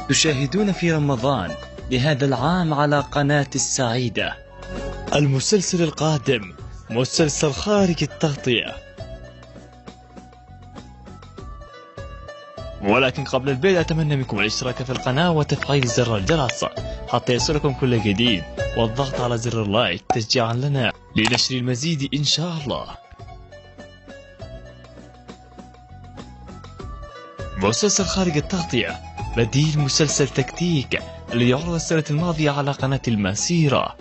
تشاهدون في رمضان لهذا العام على قناة السعيدة المسلسل القادم، مسلسل خارج التغطية. ولكن قبل البدء أتمنى منكم الاشتراك في القناة وتفعيل زر الجرس حتى يصلكم كل جديد، والضغط على زر اللايك تشجيعا لنا لنشر المزيد إن شاء الله. مسلسل خارج التغطية بديل مسلسل تكتيك الذي عرض السنة الماضية على قناة المسيرة،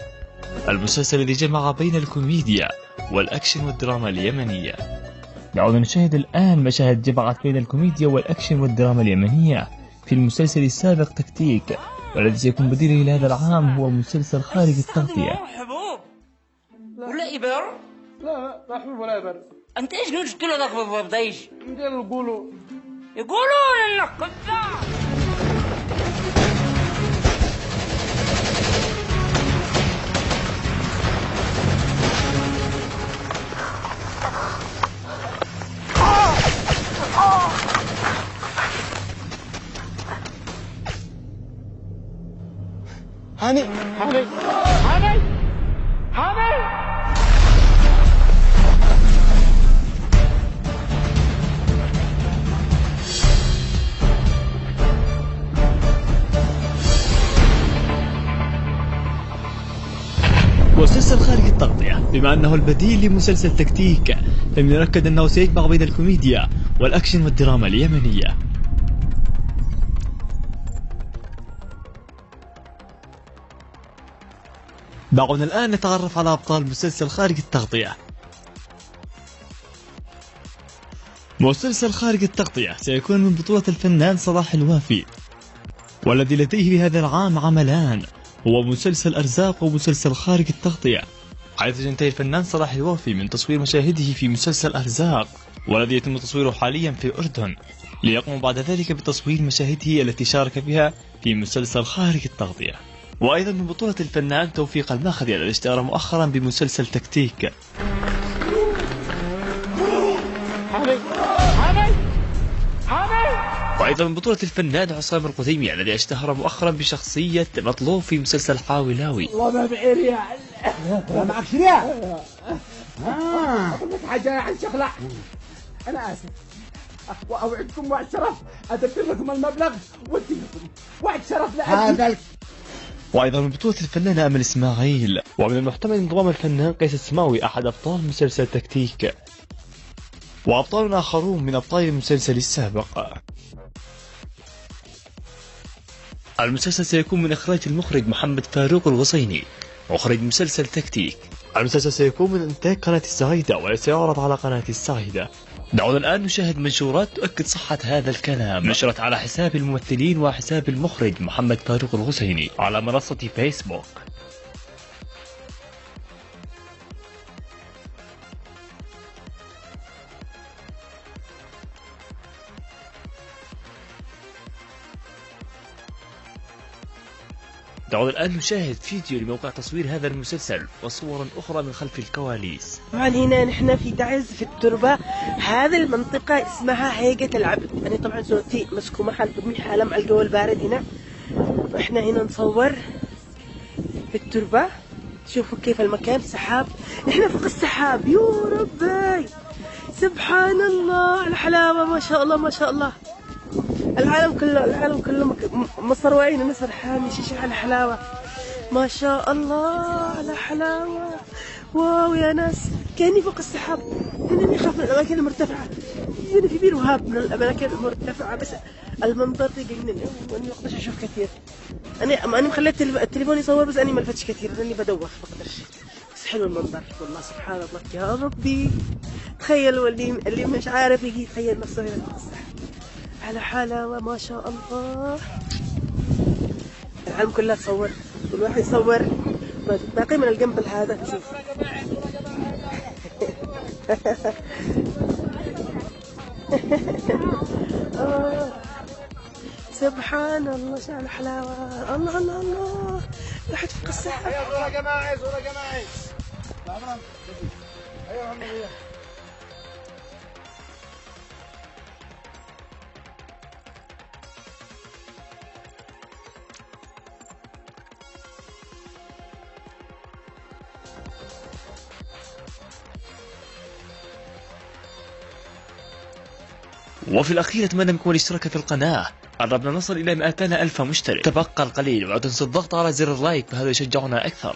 المسلسل الذي جمع بين الكوميديا والأكشن والدراما اليمنية. دعونا نشاهد الآن مشاهد جمعت بين الكوميديا والأكشن والدراما اليمنية في المسلسل السابق تكتيك، والذي سيكون بديله لهذا العام هو مسلسل خارج التغطية. حبوب ولا إبر؟ لا حبوب ولا إبر. أنت إيش نجد له ذاك بضيج؟ يقولوا إنك كذاب. هاني مسلسل خارج التغطية بما أنه البديل لمسلسل تكتيك، فلنؤكد أنه سيجمع بين الكوميديا والأكشن والدراما اليمنية. دعونا الآن نتعرف على أبطال مسلسل خارج التغطية. مسلسل خارج التغطية سيكون من بطولة الفنان صلاح الوافي، والذي لديه في هذا العام عملان، هو مسلسل أرزاق ومسلسل خارج التغطية، حيث ينتهي الفنان صلاح الوافي من تصوير مشاهده في مسلسل أرزاق، والذي يتم تصويره حاليا في الأردن، ليقوم بعد ذلك بتصوير مشاهده التي شارك فيها في مسلسل خارج التغطية. وأيضا من بطولة الفنان توفيق الماخذي الذي اشتهر مؤخرا بمسلسل تكتيك. وأيضا من بطولة الفنان عصام القديمي الذي اشتهر مؤخرا بشخصية مطلوب في مسلسل حاولاوي. والله ما معي ريال. لا معك ريال؟ أقول لك حاجة عن شغلة. أنا آسف وأوعدكم وعد شرف أدفع لكم المبلغ وأديكم وعد شرف هذا. وأيضا من بطولة الفنانة أمل إسماعيل، ومن المحتمل انضمام الفنان قيس السماوي أحد أبطال مسلسل تكتيك، وأبطال آخرون من أبطال المسلسل السابق. المسلسل سيكون من إخراج المخرج محمد فاروق الغصيني، مخرج مسلسل تكتيك. المسلسل سيكون من إنتاج قناة السعيدة وسيعرض على قناة السعيدة. دعونا الآن نشاهد منشورات تؤكد صحة هذا الكلام، نشرت على حساب الممثلين وحساب المخرج محمد فاروق الغصيني على منصة فيسبوك. دعونا الآن نشاهد فيديو لموقع تصوير هذا المسلسل وصورا أخرى من خلف الكواليس. طبعا هنا نحن في تعز في التربة، هذه المنطقة اسمها هيئة العبد. أنا طبعا زوجتي مسكو محل تضمي حالة مع الجو البارد هنا، وإحنا هنا نصور في التربة. شوفوا كيف المكان سحاب، نحن فوق السحاب. يا ربي سبحان الله الحلاوة، ما شاء الله ما شاء الله. العالم كله مصر وين مصر حامي شيش على حلاوة، ما شاء الله على حلاوة. واو يا ناس كأني فوق السحاب. هنا نخاف من الأماكن المرتفعة، هنا في بير وهاب من الأماكن المرتفعة، بس المنظر يجنن وأني ما أقدرش أشوف كثير. أنا مخليت التليفون يصور، بس أنا ما لفتش كثير لأني بدوخ ما أقدرش. بس حلو المنظر والله سبحان الله. يا ربي تخيلوا اللي مش عارف يجي يتخيل نفسه هنا فوق السحاب على حلاوة ما شاء الله. العالم كلها تصور والواحد يصور باقي من الجنب هذا. شوف سبحان الله شو الحلاوة. الله الله الله راحت فوق السحاب. صورة جماعي صورة جماعي. وفي الأخير أتمنى منكم الاشتراك في القناة. قربنا نصل إلى 200,000 مشترك، تبقى القليل، ولا تنسوا الضغط على زر اللايك فهذا يشجعنا أكثر.